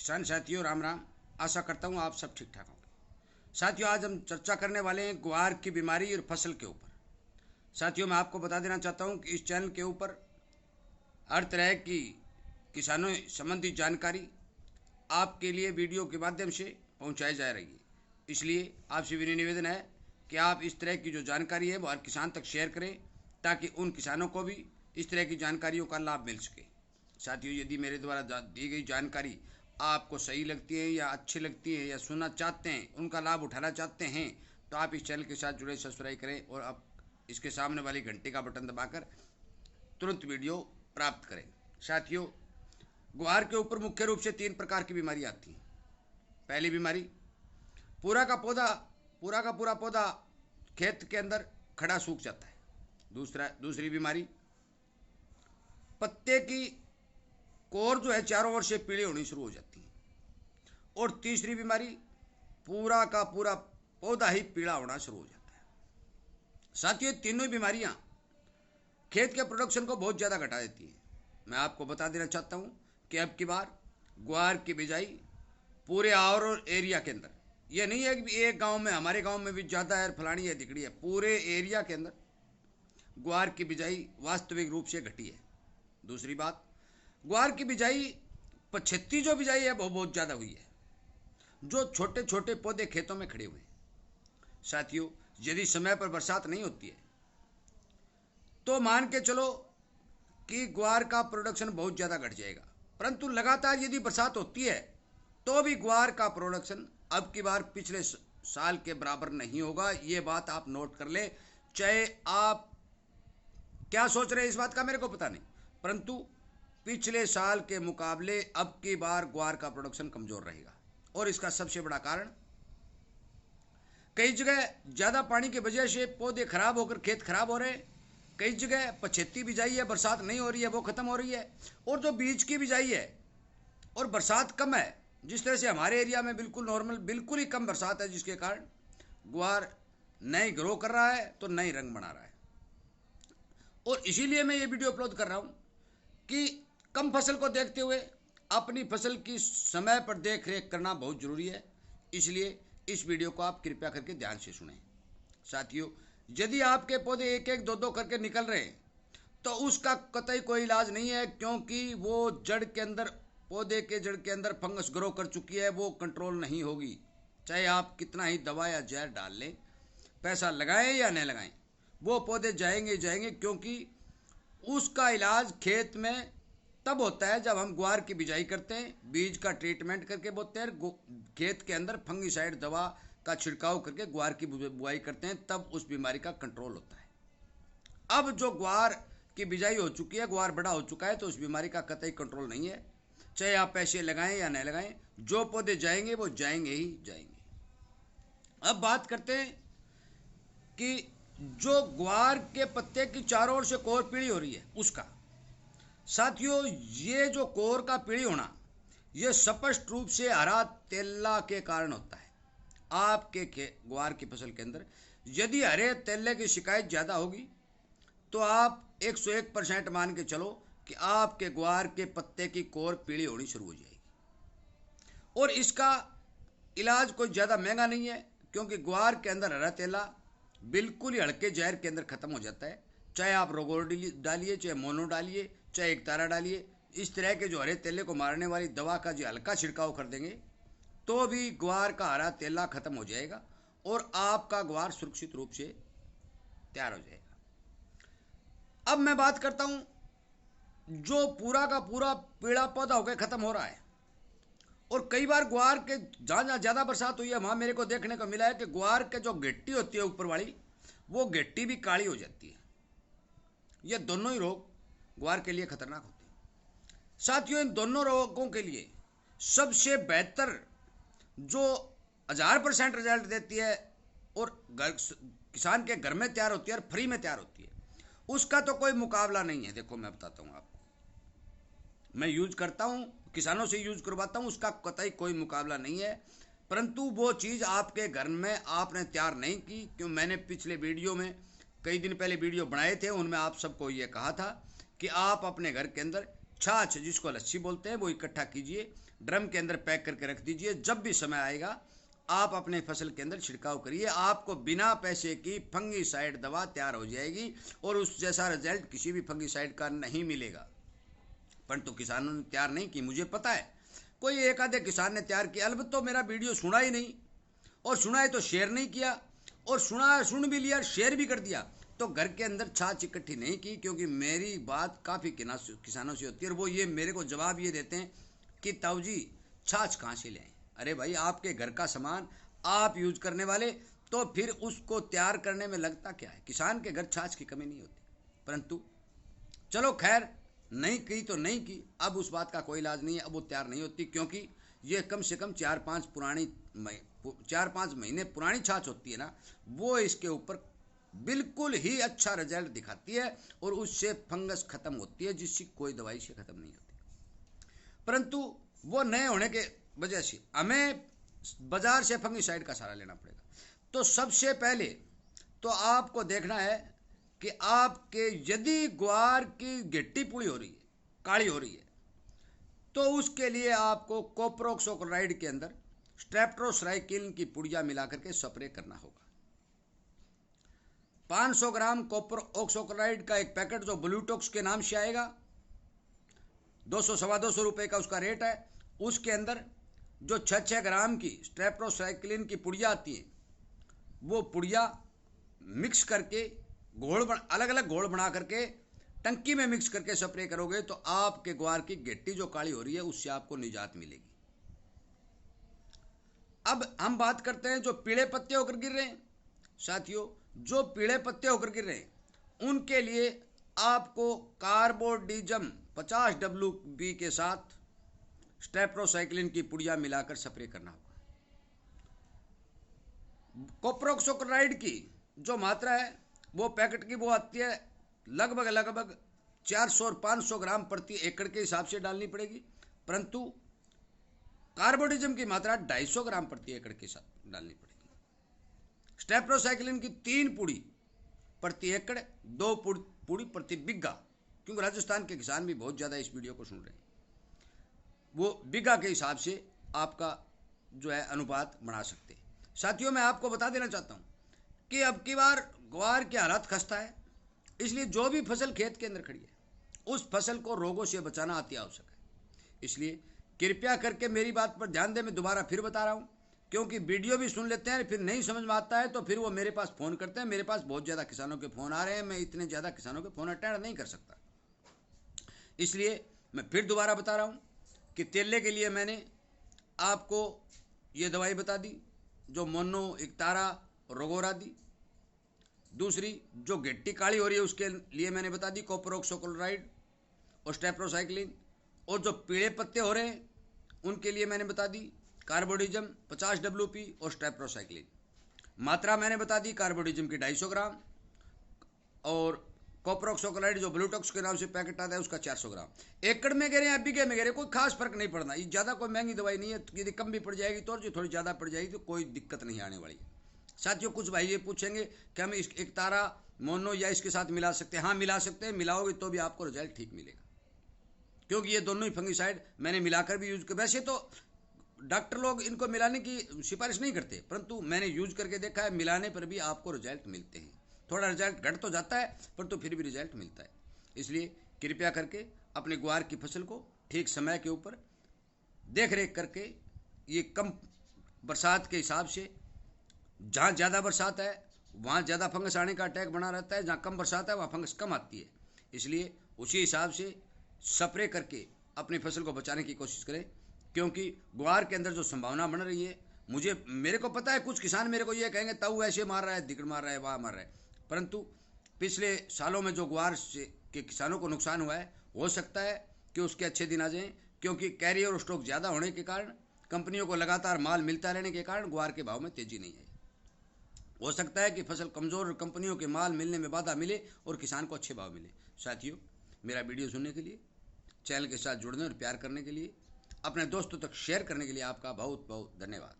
किसान साथियों राम राम। आशा करता हूँ आप सब ठीक ठाक होंगे। साथियों आज हम चर्चा करने वाले हैं ग्वार की बीमारी और फसल के ऊपर। साथियों मैं आपको बता देना चाहता हूँ कि इस चैनल के ऊपर हर तरह की किसानों संबंधी जानकारी आपके लिए वीडियो के माध्यम से पहुँचाई जा रही है। इसलिए आपसे विनम्र निवेदन है कि आप इस तरह की जो जानकारी है वो हर किसान तक शेयर करें ताकि उन किसानों को भी इस तरह की जानकारियों का लाभ मिल सके। साथियों यदि मेरे द्वारा दी गई जानकारी आपको सही लगती है या अच्छी लगती है या सुनना चाहते हैं, उनका लाभ उठाना चाहते हैं, तो आप इस चैनल के साथ जुड़े सब्सक्राइब करें और आप इसके सामने वाली घंटे का बटन दबाकर तुरंत वीडियो प्राप्त करें। साथियों ग्वार के ऊपर मुख्य रूप से 3 प्रकार की बीमारी आती हैं। पहली बीमारी पूरा का पूरा पौधा खेत के अंदर खड़ा सूख जाता है। दूसरी बीमारी पत्ते की कोर जो है चारों ओर से पीली होनी शुरू हो जाती है। और तीसरी बीमारी पूरा का पूरा पौधा ही पीला होना शुरू हो जाता है। साथियों तीनों बीमारियां खेत के प्रोडक्शन को बहुत ज़्यादा घटा देती है। मैं आपको बता देना चाहता हूं कि अब की बार ग्वार की बिजाई पूरे और एरिया के अंदर, यह नहीं है कि एक गांव में, हमारे गांव में भी ज़्यादा है फलानी है दिकड़ी है, पूरे एरिया के अंदर ग्वार की बिजाई वास्तविक रूप से घटी है। दूसरी बात, ग्वार की बिजाई 75 जो बिजाई है वो बहुत ज़्यादा हुई है, जो छोटे छोटे पौधे खेतों में खड़े हुए हैं। साथियों यदि समय पर बरसात नहीं होती है तो मान के चलो कि ग्वार का प्रोडक्शन बहुत ज़्यादा घट जाएगा, परंतु लगातार यदि बरसात होती है तो भी ग्वार का प्रोडक्शन अब की बार पिछले साल के बराबर नहीं होगा। ये बात आप नोट कर ले। चाहे आप क्या सोच रहे हैं इस बात का मेरे को पता नहीं, परंतु पिछले साल के मुकाबले अब की बार ग्वार का प्रोडक्शन कमजोर रहेगा। और इसका सबसे बड़ा कारण कई जगह ज़्यादा पानी की वजह से पौधे खराब होकर खेत खराब हो रहे हैं। कई जगह 75 बिजाई है, बरसात नहीं हो रही है, वो खत्म हो रही है। और जो बीज की बिजाई है और बरसात कम है, जिस तरह से हमारे एरिया में बिल्कुल नॉर्मल, बिल्कुल ही कम बरसात है, जिसके कारण ग्वार नई ग्रो कर रहा है तो नई रंग बना रहा है। और इसीलिए मैं ये वीडियो अपलोड कर रहा हूँ कि कम फसल को देखते हुए अपनी फसल की समय पर देख रेख करना बहुत ज़रूरी है। इसलिए इस वीडियो को आप कृपया करके ध्यान से सुनें। साथियों यदि आपके पौधे एक एक दो करके निकल रहे हैं तो उसका कतई कोई इलाज नहीं है, क्योंकि वो जड़ के अंदर, पौधे के जड़ के अंदर फंगस ग्रो कर चुकी है, वो कंट्रोल नहीं होगी। चाहे आप कितना ही दवा या जहर डाल लें, पैसा लगाएं या नहीं लगाएं, वो पौधे जाएंगे जाएंगे, क्योंकि उसका इलाज खेत में तब होता है जब हम ग्वार की बिजाई करते हैं, बीज का ट्रीटमेंट करके बोते हैं, खेत के अंदर फंगीसाइड दवा का छिड़काव करके ग्वार की बुआई करते हैं, तब उस बीमारी का कंट्रोल होता है। अब जो ग्वार की बिजाई हो चुकी है, ग्वार बड़ा हो चुका है, तो उस बीमारी का कतई कंट्रोल नहीं है। चाहे आप पैसे लगाएं या नहीं लगाएं, जो पौधे जाएंगे वो जाएंगे ही जाएंगे। अब बात करते हैं कि जो ग्वार के पत्ते की चारों ओर से कोर पीली हो रही है उसका। साथियों ये जो कोर का पीली होना, ये स्पष्ट रूप से हरा तेला के कारण होता है। आपके ग्वार की फसल के अंदर यदि हरे तेले की शिकायत ज़्यादा होगी तो आप 101% मान के चलो कि आपके ग्वार के पत्ते की कोर पीली होनी शुरू हो जाएगी। और इसका इलाज कोई ज़्यादा महंगा नहीं है, क्योंकि ग्वार के अंदर हरा तेला बिल्कुल ही हल्के जहर के अंदर ख़त्म हो जाता है। चाहे आप रोगोर डालिए, चाहे मोनो डालिए, चाहे एक तारा डालिए, इस तरह के जो हरे तेले को मारने वाली दवा का जो हल्का छिड़काव कर देंगे तो भी ग्वार का हरा तेला खत्म हो जाएगा और आपका ग्वार सुरक्षित रूप से तैयार हो जाएगा। अब मैं बात करता हूं जो पूरा का पूरा पीला पौधा होकर खत्म हो रहा है। और कई बार ग्वार के जहाँ ज़्यादा बरसात हुई है वहाँ मेरे को देखने को मिला है कि ग्वार के जो गिट्टी होती है ऊपर वाली, वो गिट्टी भी काली हो जाती है। ये दोनों ही रोग ग्वार के लिए खतरनाक होते हैं। साथियों इन दोनों रोगों के लिए सबसे बेहतर जो 1000% रिजल्ट देती है और किसान के घर में तैयार होती है और फ्री में तैयार होती है, उसका तो कोई मुकाबला नहीं है। देखो मैं बताता हूँ आपको, मैं यूज करता हूँ, किसानों से यूज करवाता हूँ, उसका कतई कोई मुकाबला नहीं है। परंतु वो चीज़ आपके घर में आपने तैयार नहीं की, क्यों मैंने पिछले वीडियो में कई दिन पहले वीडियो बनाए थे, उनमें आप सबको ये कहा था कि आप अपने घर के अंदर छाछ जिसको लस्सी बोलते हैं वो इकट्ठा कीजिए, ड्रम के अंदर पैक करके रख दीजिए। जब भी समय आएगा आप अपने फसल के अंदर छिड़काव करिए, आपको बिना पैसे की फंगीसाइड दवा तैयार हो जाएगी और उस जैसा रिजल्ट किसी भी फंगीसाइड का नहीं मिलेगा। परंतु किसानों ने तैयार नहीं की, मुझे पता है कोई एक आधे किसान ने तैयार किया, अलबत्त तो मेरा वीडियो सुना ही नहीं, और सुना है तो शेयर नहीं किया, और सुन भी लिया शेयर भी कर दिया, तो घर के अंदर छाछ इकट्ठी नहीं की। क्योंकि मेरी बात काफ़ी किसानों से होती है और वो ये मेरे को जवाब ये देते हैं कि ताऊ जी छाछ कहाँ से लें। अरे भाई, आपके घर का सामान आप यूज करने वाले, तो फिर उसको तैयार करने में लगता क्या है। किसान के घर छाछ की कमी नहीं होती, परंतु चलो खैर, नहीं की तो नहीं की, अब उस बात का कोई इलाज नहीं है। अब वो तैयार नहीं होती क्योंकि ये कम से कम 4-5 महीने पुरानी छाछ होती है ना, वो इसके ऊपर बिल्कुल ही अच्छा रिजल्ट दिखाती है और उससे फंगस खत्म होती है, जिसकी कोई दवाई से खत्म नहीं होती। परंतु वो नए होने के वजह से हमें बाजार से फंगीसाइड का सहारा लेना पड़ेगा। तो सबसे पहले तो आपको देखना है कि आपके यदि ग्वार की गिट्टी पूरी हो रही है, काली हो रही है, तो उसके लिए आपको कॉपरऑक्सोक्लोराइड के अंदर स्ट्रेप्टोसाइक्लिन की पुड़िया मिलाकर के स्प्रे करना होगा। 500 ग्राम कॉपर ऑक्सोक्लोराइड का एक पैकेट जो ब्लूटॉक्स के नाम से आएगा, 200-250 रुपये का उसका रेट है। उसके अंदर जो 6 ग्राम की स्ट्रेप्टोसाइक्लिन की पुड़िया आती है, वो पुड़िया मिक्स करके अलग अलग घोल बना करके टंकी में मिक्स करके स्प्रे करोगे तो आपके ग्वार की गिट्टी जो काली हो रही है उससे आपको निजात मिलेगी। अब हम बात करते हैं जो पीले पत्ते होकर गिर रहे हैं। साथियों, जो पीले पत्ते होकर गिर रहे हैं उनके लिए आपको कार्बोडिजम 50 WP के साथ स्ट्रेप्टोसाइक्लिन की पुड़िया मिलाकर स्प्रे करना होगा। कॉपरऑक्सोक्लोराइड की जो मात्रा है वो पैकेट की वो आती है लगभग 400 और 500 ग्राम प्रति एकड़ के हिसाब से डालनी पड़ेगी, परंतु कार्बोडिजम की मात्रा 250 ग्राम प्रति एकड़ के साथ डालनी पड़ेगी। स्ट्रेप्टोसाइक्लिन की 3 पुड़ी प्रति एकड़, 2 पुड़ी प्रति बिग्घा, क्योंकि राजस्थान के किसान भी बहुत ज़्यादा इस वीडियो को सुन रहे हैं, वो बिग्घा के हिसाब से आपका जो है अनुपात बना सकते हैं। साथियों, मैं आपको बता देना चाहता हूँ कि अब की बार ग्वार की हालत खस्ता है, इसलिए जो भी फसल खेत के अंदर खड़ी है उस फसल को रोगों से बचाना अति आवश्यक है। इसलिए कृपया करके मेरी बात पर ध्यान दें। मैं दोबारा फिर बता रहा हूँ, क्योंकि वीडियो भी सुन लेते हैं, फिर नहीं समझ में आता है तो फिर वो मेरे पास फ़ोन करते हैं। मेरे पास बहुत ज़्यादा किसानों के फ़ोन आ रहे हैं, मैं इतने ज़्यादा किसानों के फ़ोन अटेंड नहीं कर सकता। इसलिए मैं फिर दोबारा बता रहा हूँ कि तेले के लिए मैंने आपको ये दवाई बता दी जो मोनो इकतारा रोगोरा दी। दूसरी जो गिट्टी काली हो रही है उसके लिए मैंने बता दी कॉपरऑक्सोक्लोराइड और स्ट्रेप्टोसाइक्लिन। और जो पीले पत्ते हो रहे हैं उनके लिए मैंने बता दी कार्बोडिजम 50 WP और स्ट्रेप्टोसाइक्लिन। मात्रा मैंने बता दी कार्बोडिजम की 250 ग्राम और कॉपरऑक्सोक्लोराइड जो ब्लूटॉक्स के नाम से पैकेट आता है उसका 400 ग्राम। एकड़ में गिरे या बीघे में गिरे कोई खास फर्क नहीं पड़ना। ये ज़्यादा कोई महंगी दवाई नहीं है, यदि कम भी पड़ जाएगी तो, और जो थोड़ी ज़्यादा पड़ जाएगी तो कोई दिक्कत नहीं आने वाली। साथियों, कुछ भाई ये पूछेंगे कि हम एक तारा मोनो या इसके साथ मिला सकते हैं। हाँ, मिला सकते हैं, मिलाओगे तो भी आपको रिजल्ट ठीक मिलेगा, क्योंकि ये दोनों ही फंगीसाइड मैंने मिलाकर भी यूज कर। वैसे तो डॉक्टर लोग इनको मिलाने की सिफारिश नहीं करते, परंतु मैंने यूज करके देखा है, मिलाने पर भी आपको रिजल्ट मिलते हैं। थोड़ा रिजल्ट घट तो जाता है परंतु फिर भी रिजल्ट मिलता है। इसलिए कृपया करके अपने ग्वार की फसल को ठीक समय के ऊपर देख रेख करके, ये कम बरसात के हिसाब से, जहाँ ज़्यादा बरसात है वहाँ ज़्यादा फंगस आने का अटैक बना रहता है, जहाँ कम बरसात है वहाँ फंगस कम आती है। इसलिए उसी हिसाब से स्प्रे करके अपनी फसल को बचाने की कोशिश करें, क्योंकि ग्वार के अंदर जो संभावना बन रही है, मेरे को पता है कुछ किसान मेरे को ये कहेंगे ताऊ ऐसे मार रहा है, दिगड़ मार रहा है, वहाँ मार रहा है, परंतु पिछले सालों में जो ग्वार के किसानों को नुकसान हुआ है, हो सकता है कि उसके अच्छे दिन आ जाएं, क्योंकि कैरियर और स्टॉक ज़्यादा होने के कारण, कंपनियों को लगातार माल मिलता रहने के कारण ग्वार के भाव में तेज़ी नहीं आई। हो सकता है कि फसल कमज़ोर और कंपनियों के माल मिलने में बाधा मिले और किसान को अच्छे भाव मिले। साथियों, मेरा वीडियो सुनने के लिए, चैनल के साथ जुड़ने और प्यार करने के लिए, अपने दोस्तों तक शेयर करने के लिए आपका बहुत बहुत धन्यवाद।